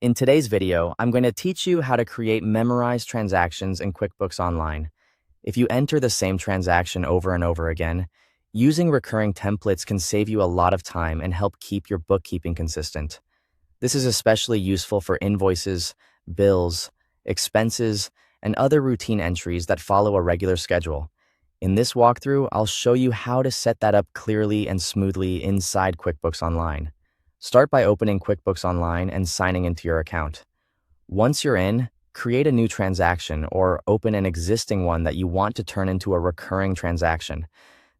In today's video, I'm going to teach you how to create memorized transactions in QuickBooks Online. If you enter the same transaction over and over again, using recurring templates can save you a lot of time and help keep your bookkeeping consistent. This is especially useful for invoices, bills, expenses, and other routine entries that follow a regular schedule. In this walkthrough, I'll show you how to set that up clearly and smoothly inside QuickBooks Online. Start by opening QuickBooks Online and signing into your account. Once you're in, create a new transaction or open an existing one that you want to turn into a recurring transaction.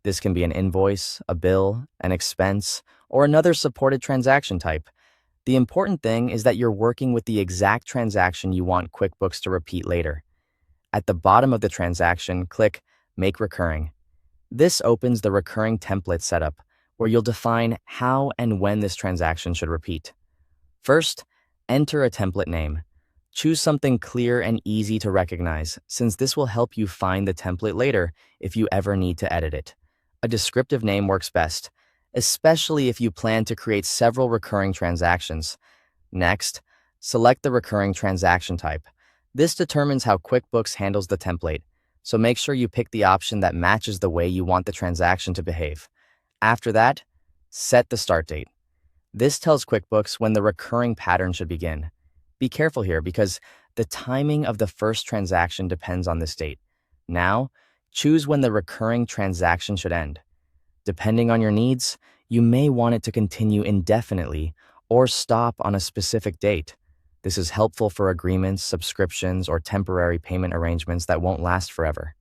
This can be an invoice, a bill, an expense, or another supported transaction type. The important thing is that you're working with the exact transaction you want QuickBooks to repeat later. At the bottom of the transaction, click Make Recurring. This opens the recurring template setup, where you'll define how and when this transaction should repeat. First, enter a template name. Choose something clear and easy to recognize, since this will help you find the template later if you ever need to edit it. A descriptive name works best, especially if you plan to create several recurring transactions. Next, select the recurring transaction type. This determines how QuickBooks handles the template, so make sure you pick the option that matches the way you want the transaction to behave. After that, set the start date. This tells QuickBooks when the recurring pattern should begin. Be careful here because the timing of the first transaction depends on this date. Now, choose when the recurring transaction should end. Depending on your needs, you may want it to continue indefinitely or stop on a specific date. This is helpful for agreements, subscriptions, or temporary payment arrangements that won't last forever.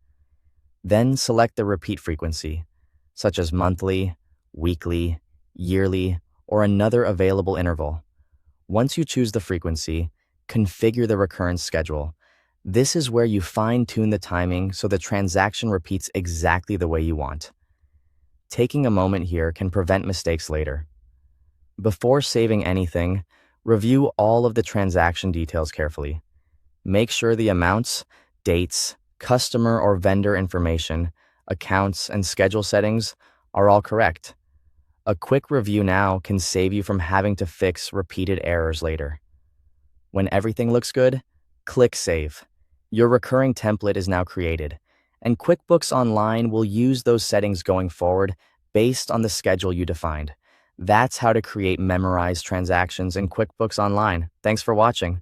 Then select the repeat frequency, such as monthly, weekly, yearly, or another available interval. Once you choose the frequency, configure the recurrence schedule. This is where you fine-tune the timing so the transaction repeats exactly the way you want. Taking a moment here can prevent mistakes later. Before saving anything, review all of the transaction details carefully. Make sure the amounts, dates, customer or vendor information, accounts, and schedule settings are all correct. A quick review now can save you from having to fix repeated errors later. When everything looks good, click Save. Your recurring template is now created, and QuickBooks Online will use those settings going forward based on the schedule you defined. That's how to create memorized transactions in QuickBooks Online. Thanks for watching.